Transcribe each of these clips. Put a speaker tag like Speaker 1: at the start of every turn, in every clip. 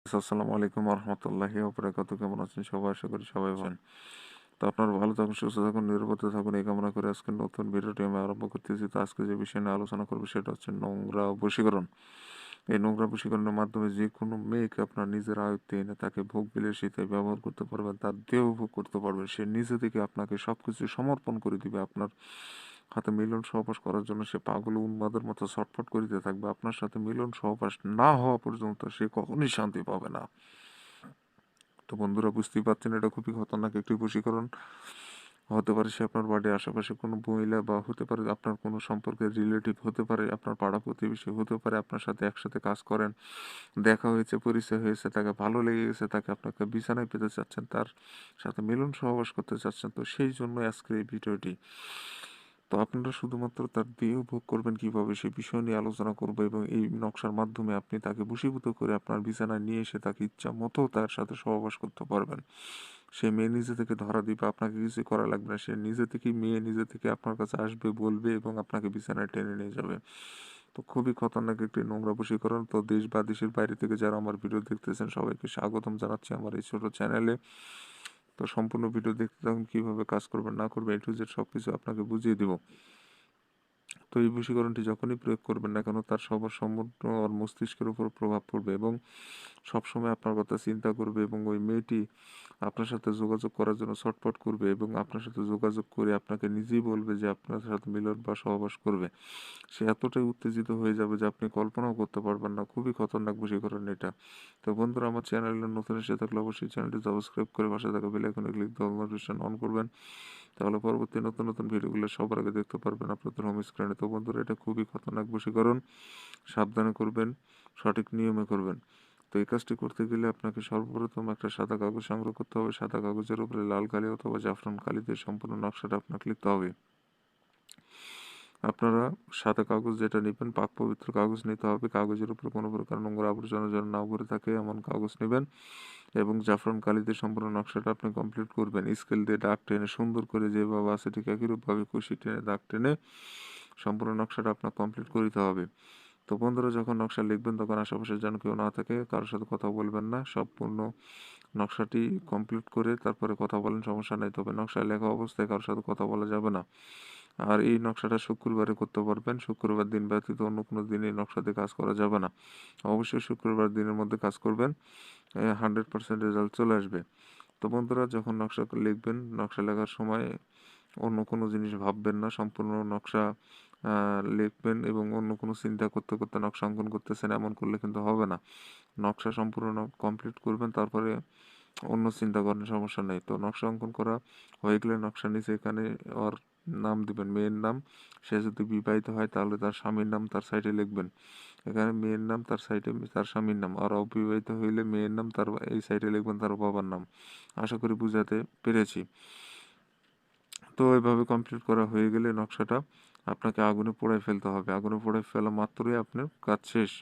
Speaker 1: আসসালামু আলাইকুম রহমতুল্লাহি ওবরাকাতু। কেমন আছেন সবাই? আশা করি সবাই ভালো। তো আপনারা ভালো থাকুন, সুস্থ থাকুন, নিরাপদে থাকুন এই কামনা করে আজকে নতুন ভিডিওটি আমি আরম্ভ করতেছি। তো আজকে যে বিষয় নিয়ে আলোচনা করবো সেটা হচ্ছে নোংরা বশীকরণ। এই নোংরা বশীকরণের মাধ্যমে যে কোনো মেয়েকে আপনার নিজের আয়ত্তে এনে তাকে ভোগ বিলাসিতায় ব্যবহার করতে পারবেন, তার দেহ ভোগ করতে পারবেন। সে নিজে থেকে আপনাকে সবকিছু সমর্পণ করে দিবে। আপনার হাতে মিলন সহবাস করার জন্য সে পাগল উন্মাদের মতো ছটফট করিতে থাকবে। আপনার সাথে মিলন সহবাস না হওয়া পর্যন্ত সে কখনোই শান্তি পাবে না। তো বন্ধুরা, বুঝতেই পারছেন এটা খুবই খতরনাক একটি বশীকরণ। হতে পারে সে আপনার বাড়ির আশেপাশে কোনো মহিলা, বা হতে পারে আপনার কোনো সম্পর্কের রিলেটিভ, হতে পারে আপনার পাড়া প্রতিবেশী, হতে পারে আপনার সাথে একসাথে কাজ করেন, দেখা হয়েছে, পরিচয় হয়েছে, তাকে ভালো লেগে গেছে, তাকে আপনাকে বিছানায় পেতে চাচ্ছেন, তার সাথে মিলন সহবাস করতে চাচ্ছেন। তো সেই জন্য আজকের এই ভিডিওটি। তো আপনারা শুধুমাত্র তার দেহ ভোগ করবেন কিভাবে সে বিষয় নিয়ে আলোচনা করবো, এবং এই নকশার মাধ্যমে আপনি তাকে বশীভূত করে আপনার বিছানায় নিয়ে এসে তাকে ইচ্ছা মতো তার সাথে সহবাস করতে পারবেন। সে মেয়ে নিজে থেকে ধরা দিবে, আপনাকে কিছু করা লাগবে না। সে নিজে থেকেই, মেয়ে নিজে থেকে আপনার কাছে আসবে, বলবে এবং আপনাকে বিছানায় টেনে নিয়ে যাবে। তো খুবই খতরনাক একটি নোংরা বশীকরণ। তো দেশ বা দেশের বাইরে থেকে যারা আমার ভিডিও দেখতেছেন সবাইকে স্বাগতম জানাচ্ছি আমার এই ছোট চ্যানেলে। তো সম্পূর্ণ ভিডিও দেখতে থাকুন, কিভাবে কাজ করবেন না করবেন A to Z সবকিছু আপনাকে বুঝিয়ে দিব। তো এই বশীকরণটি যখনই প্রয়োগ করবেন না কেন, তার সবার সম্পূর্ণ ওর মস্তিষ্কের উপর প্রভাব পড়বে, এবং সবসময় আপনার কথা চিন্তা করবে, এবং ওই মেয়েটি আপনার সাথে যোগাযোগ করার জন্য ছটফট করবে, এবং আপনার সাথে যোগাযোগ করে আপনাকে নিজেই বলবে যে আপনার সাথে মিলন বা সহবাস করবে। সে এতটাই উত্তেজিত হয়ে যাবে যে আপনি কল্পনাও করতে পারবেন না। খুবই খতরনাক বশীকরণ এটা। তো বন্ধুরা, আমার চ্যানেলে নতুন এসে থাকলে অবশ্যই চ্যানেলটি সাবস্ক্রাইব করে পাশে থাকা বেল আইকনে ক্লিক দিয়ে নোটিফিকেশন অন করবেন। তাহলে পরবর্তী নতুন নতুন ভিডিওগুলো সবার আগে দেখতে পারবেন আপনাদের হোম স্ক্রিনে। তো বন্ধুরা, এটা খুবই খতরনাক বশীকরণ। সাবধানে করবেন, সঠিক নিয়মে করবেন। তো এই কাজটি করতে গেলে আপনাকে সর্বপ্রথম একটা সাদা কাগজ সংগ্রহ করতে হবে। সাদা কাগজের উপরে লাল কালি অথবা জাফরান কালি দিয়ে সম্পূর্ণ নকশাটা আপনাকে লিখতে হবে। আপনারা সাদা কাগজ যেটা নেবেন, পাক পবিত্র কাগজ নিতে হবে। কাগজের উপর কোনো প্রকার নোংরা আবর্জনা যেন না ভরে থাকে এমন কাগজ নেবেন, এবং জাফরান কালি দিয়ে সম্পূর্ণ নকশাটা আপনি কমপ্লিট করবেন। স্কেল দিয়ে দাগ টেনে সুন্দর করে যেভাবে আছে ঠিক একইরূপভাবে কুশি টেনে দাগ টেনে সম্পূর্ণ নকশাটা আপনার কমপ্লিট করতে হবে। তো বন্ধুরা, যখন নকশা লিখবেন তখন আশেপাশে যেন কেউ না থাকে, কারোর সাথে কথা বলবেন না। সম্পূর্ণ নকশাটি কমপ্লিট করে তারপরে কথা বলেন, সমস্যা নেই। তবে নকশায় লেখা অবস্থায় কারোর সাথে কথা বলা যাবে না। আর এই নকশাটা শুক্রবারে করতে পারবেন। শুক্রবার দিন ব্যতীত অন্য কোনো দিন এই নকশাতে কাজ করা যাবে না। অবশ্যই শুক্রবার দিনের মধ্যে কাজ করবেন, 100% রেজাল্ট চলে আসবে। তো বন্ধুরা, যখন নকশা লিখবেন, নকশা লেখার সময় অন্য কোনো জিনিস ভাববেন না। সম্পূর্ণ নকশা লিখবেন, এবং অন্য কোনো চিন্তা করতে করতে নকশা অঙ্কন করতেছেন এমন করলে কিন্তু হবে না। নকশা সম্পূর্ণ কমপ্লিট করবেন, তারপরে অন্য চিন্তা করেন, সমস্যা নেই। তো নকশা অঙ্কন করা হয়ে গেলে নকশার নিচে এখানে ওর নাম দিবেন, মেয়ের নাম। সে যদি বিবাহিত হয় তাহলে তার স্বামীর নাম তার সাইডে লিখবেন। এখানে মেয়ের নাম, তার সাইডে তার স্বামীর নাম। আর অবিবাহিত হইলে মেয়ের নাম, তার এই সাইডে লিখবেন তার বাবার নাম। আশা করি বুঝাতে পেরেছি। তো এভাবে কমপ্লিট করা হয়ে গেলে নকশাটা আপনাকে আগুনে পোড়ায় ফেলতে হবে। আগুনে পোড়ায় ফেলা মাত্রই আপনার কাজ শেষ।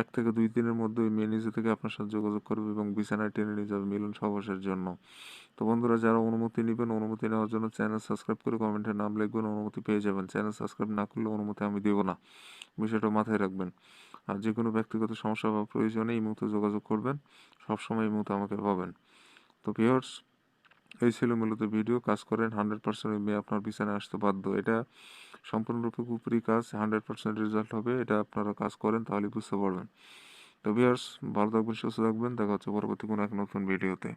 Speaker 1: 1 থেকে 2 দিনের মধ্যে ওই মেয়ে নিজে থেকে আপনার সাথে যোগাযোগ করবে এবং বিছানায় টেনে নিয়ে যাবে মিলন সহবাসের জন্য। তো বন্ধুরা, যারা অনুমতি নেবেন, অনুমতি নেওয়ার জন্য চ্যানেল সাবস্ক্রাইব করে কমেন্টে নাম লিখবেন, অনুমতি পেয়ে যাবেন। চ্যানেল সাবস্ক্রাইব না করলে অনুমতি আমি দেব না। বিষয়টা মাথায় রাখবেন। আর যে কোনো ব্যক্তিগত সমস্যা বা প্রয়োজনে এই মুহূর্তে যোগাযোগ করবেন। সবসময় এই মুহূর্তে আমাকে পাবেন। তো ভিউয়ার্স, এই ছিল মূলত ভিডিও। কাজ করেন, 100% ওই মেয়ে আপনার বিছানায় আসতে বাধ্য। এটা সম্পূর্ণরূপে উপরি কাজ, 100% রেজাল্ট হবে। এটা আপনারা কাজ করেন তাহলে বুঝতে পারবেন। তো ভিউয়ার্স, ভালো থাকবেন, সুস্থ থাকবেন। দেখা হচ্ছে পরবর্তী কোনো এক নতুন ভিডিওতে।